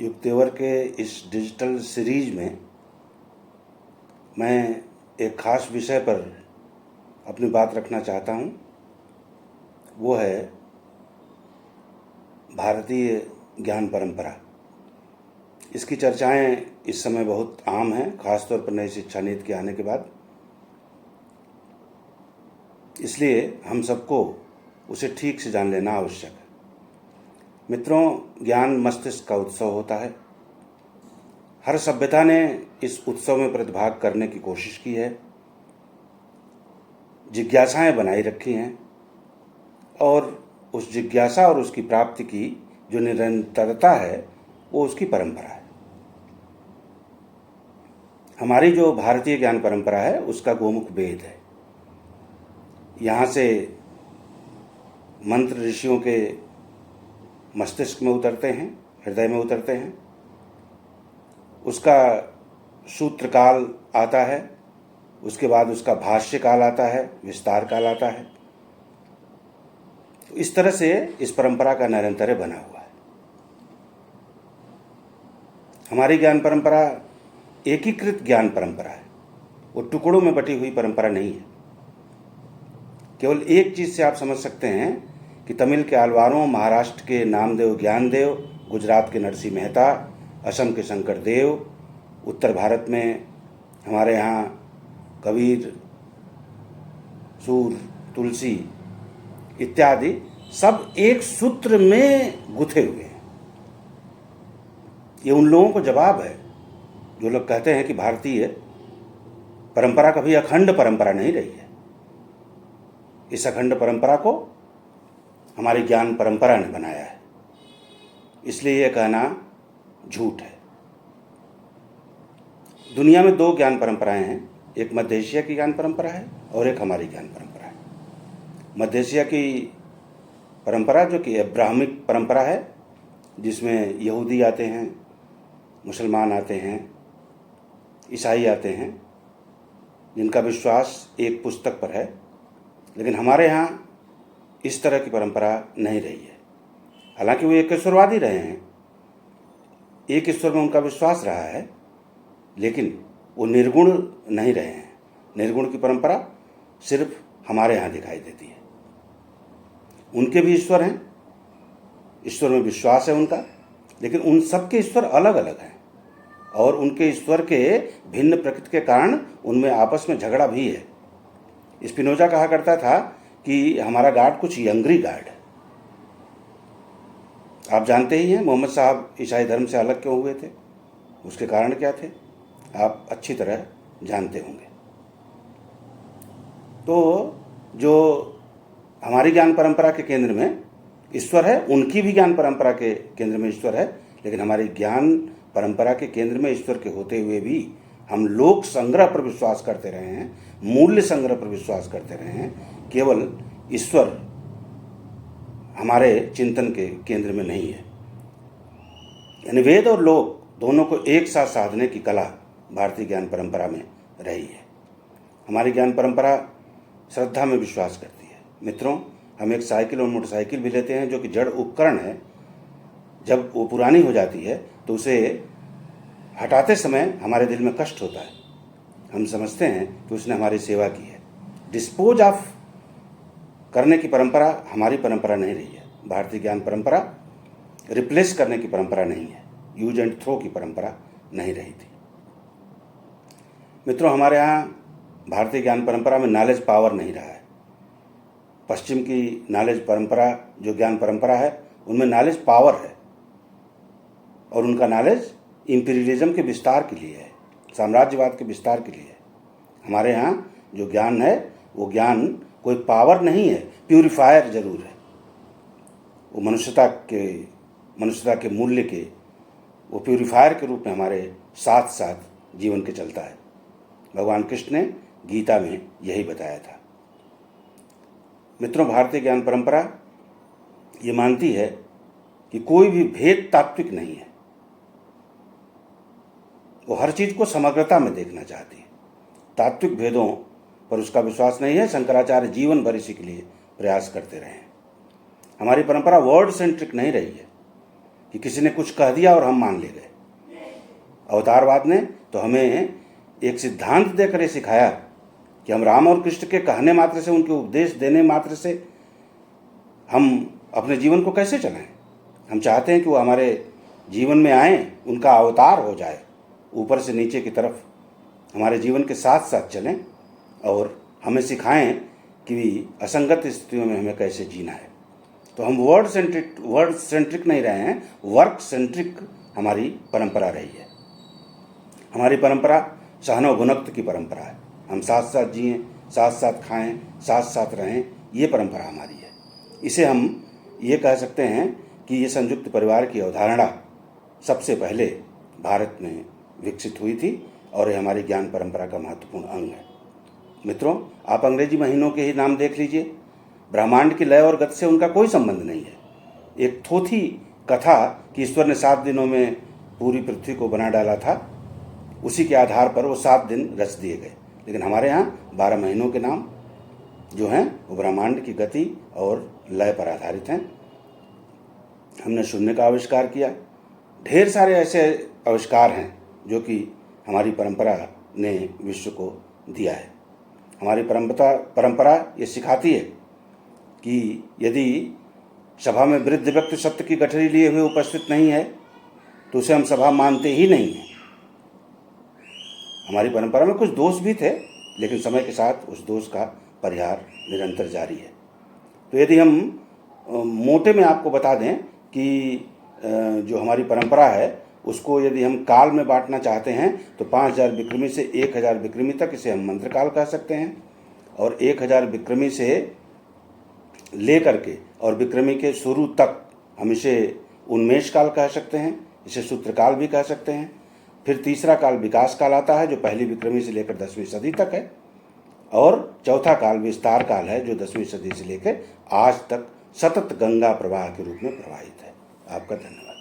युक्तेवर के इस digital series में मैं एक ख़ास विषय पर अपनी बात रखना चाहता हूँ। वो है भारतीय ज्ञान परंपरा। इसकी चर्चाएं इस समय बहुत आम हैं, ख़ासतौर पर नई शिक्षा नीति के आने के बाद। इसलिए हम सबको उसे ठीक से जान लेना आवश्यक है। मित्रों, ज्ञान मस्तिष्क का उत्सव होता है। हर सभ्यता ने इस उत्सव में प्रतिभाग करने की कोशिश की है, जिज्ञासाएं बनाई रखी हैं और उस जिज्ञासा और उसकी प्राप्ति की जो निरंतरता है वो उसकी परंपरा है। हमारी जो भारतीय ज्ञान परंपरा है उसका गोमुख वेद है। यहाँ से मंत्र ऋषियों के मस्तिष्क में उतरते हैं, हृदय में उतरते हैं। उसका सूत्र काल आता है, उसके बाद उसका भाष्य काल आता है, विस्तार काल आता है। तो इस तरह से इस परंपरा का निरंतर बना हुआ है। हमारी ज्ञान परंपरा एकीकृत ज्ञान परंपरा है। वो टुकड़ों में बटी हुई परंपरा नहीं है। केवल एक चीज़ से आप समझ सकते हैं कि तमिल के आलवारों, महाराष्ट्र के नामदेव ज्ञानदेव, गुजरात के नरसिंह मेहता, असम के शंकर देव, उत्तर भारत में हमारे यहाँ कबीर, सूर, तुलसी इत्यादि सब एक सूत्र में गुथे हुए हैं। ये उन लोगों को जवाब है जो लोग कहते हैं कि भारतीय परंपरा कभी अखंड परंपरा नहीं रही है। इस अखंड परंपरा को हमारी ज्ञान परंपरा ने बनाया है। इसलिए यह कहना झूठ है। दुनिया में दो ज्ञान परंपराएं हैं, एक मध्य एशिया की ज्ञान परंपरा है और एक हमारी ज्ञान परंपरा है। मध्य एशिया की परंपरा जो कि अब्राहमिक परंपरा है, जिसमें यहूदी आते हैं, मुसलमान आते हैं, ईसाई आते हैं, जिनका विश्वास एक पुस्तक पर है। लेकिन हमारे यहाँ इस तरह की परंपरा नहीं रही है। हालांकि वो एक ईश्वरवादी रहे हैं, एक ईश्वर में उनका विश्वास रहा है, लेकिन वो निर्गुण नहीं रहे हैं। निर्गुण की परंपरा सिर्फ हमारे यहाँ दिखाई देती है। उनके भी ईश्वर हैं, ईश्वर में विश्वास है उनका, लेकिन उन सबके ईश्वर अलग अलग हैं और उनके ईश्वर के भिन्न प्रकृति के कारण उनमें आपस में झगड़ा भी है। स्पिनोजा कहा करता था कि हमारा गॉड कुछ यंगरी गॉड है। आप जानते ही हैं मोहम्मद साहब ईसाई धर्म से अलग क्यों हुए थे, उसके कारण क्या थे, आप अच्छी तरह जानते होंगे। तो जो हमारी ज्ञान परंपरा के केंद्र में ईश्वर है, उनकी भी ज्ञान परंपरा के केंद्र में ईश्वर है, लेकिन हमारी ज्ञान परंपरा के केंद्र में ईश्वर के होते हुए भी हम लोक संग्रह पर विश्वास करते रहे हैं, मूल्य संग्रह पर विश्वास करते रहे हैं। केवल ईश्वर हमारे चिंतन के केंद्र में नहीं है। यानी वेद और लोक दोनों को एक साथ साधने की कला भारतीय ज्ञान परंपरा में रही है। हमारी ज्ञान परंपरा श्रद्धा में विश्वास करती है। मित्रों, हम एक साइकिल और मोटरसाइकिल भी लेते हैं जो कि जड़ उपकरण है। जब वो पुरानी हो जाती है तो उसे हटाते समय हमारे दिल में कष्ट होता है। हम समझते हैं कि उसने हमारी सेवा की है। डिस्पोज ऑफ करने की परंपरा हमारी परंपरा नहीं रही है। भारतीय ज्ञान परंपरा रिप्लेस करने की परंपरा नहीं है, यूज एंड थ्रो की परंपरा नहीं रही थी। मित्रों, हमारे यहाँ भारतीय ज्ञान परंपरा में नॉलेज पावर नहीं रहा है। पश्चिम की नॉलेज परंपरा जो ज्ञान परंपरा है उनमें नॉलेज पावर है और उनका नॉलेज इंपीरियलिज्म के विस्तार के लिए है, साम्राज्यवाद के विस्तार के लिए है। हमारे यहाँ जो ज्ञान है वो ज्ञान कोई पावर नहीं है, प्यूरिफायर जरूर है। वो मनुष्यता के मूल्य के वो प्यूरिफायर के रूप में हमारे साथ साथ जीवन के चलता है। भगवान कृष्ण ने गीता में यही बताया था। मित्रों, भारतीय ज्ञान परंपरा ये मानती है कि कोई भी भेद तात्विक नहीं है। वो हर चीज को समग्रता में देखना चाहती है। तात्विक भेदों पर उसका विश्वास नहीं है। शंकराचार्य जीवन भर इसी के लिए प्रयास करते रहे हैं। हमारी परंपरा वर्ड सेंट्रिक नहीं रही है कि किसी ने कुछ कह दिया और हम मान ले गए। अवतारवाद ने तो हमें एक सिद्धांत देकर ये सिखाया कि हम राम और कृष्ण के कहने मात्र से, उनके उपदेश देने मात्र से हम अपने जीवन को कैसे चलाएं। हम चाहते हैं कि वो हमारे जीवन में आएँ, उनका अवतार हो जाए, ऊपर से नीचे की तरफ हमारे जीवन के साथ साथ चलें और हमें सिखाएं कि असंगत स्थितियों में हमें कैसे जीना है। तो हम वर्ड सेंट्रिक नहीं रहे हैं, वर्क सेंट्रिक हमारी परंपरा रही है। हमारी परंपरा सहनव भुनक्त की परंपरा है। हम साथ साथ जिएं, साथ साथ खाएं, साथ साथ रहें, ये परंपरा हमारी है। इसे हम ये कह सकते हैं कि ये संयुक्त परिवार की अवधारणा सबसे पहले भारत में विकसित हुई थी और ये हमारी ज्ञान परंपरा का महत्वपूर्ण अंग है। मित्रों, आप अंग्रेजी महीनों के ही नाम देख लीजिए, ब्रह्मांड की लय और गति से उनका कोई संबंध नहीं है। एक थोथी कथा कि ईश्वर ने 7 दिनों में पूरी पृथ्वी को बना डाला था, उसी के आधार पर वो 7 दिन रच दिए गए। लेकिन हमारे यहाँ 12 महीनों के नाम जो हैं वो ब्रह्मांड की गति और लय पर आधारित हैं। हमने शून्य का आविष्कार किया। ढेर सारे ऐसे आविष्कार हैं जो कि हमारी परंपरा ने विश्व को दिया है। हमारी परंपरा ये सिखाती है कि यदि सभा में वृद्ध व्यक्ति सत्य की गठरी लिए हुए उपस्थित नहीं है तो उसे हम सभा मानते ही नहीं हैं। हमारी परंपरा में कुछ दोष भी थे, लेकिन समय के साथ उस दोष का परिहार निरंतर जारी है। तो यदि हम मोटे में आपको बता दें कि जो हमारी परंपरा है उसको यदि हम काल में बांटना चाहते हैं तो 5000 विक्रमी से 1000 विक्रमी तक इसे हम मंत्रकाल कह सकते हैं, और 1000 विक्रमी से लेकर के और विक्रमी के शुरू तक हम इसे उन्मेष काल कह सकते हैं, इसे सूत्रकाल भी कह सकते हैं। फिर तीसरा काल विकास काल आता है जो पहली विक्रमी से लेकर 10वीं सदी तक है, और चौथा काल विस्तार काल है जो 10वीं सदी से लेकर आज तक सतत गंगा प्रवाह के रूप में प्रवाहित है। आपका धन्यवाद।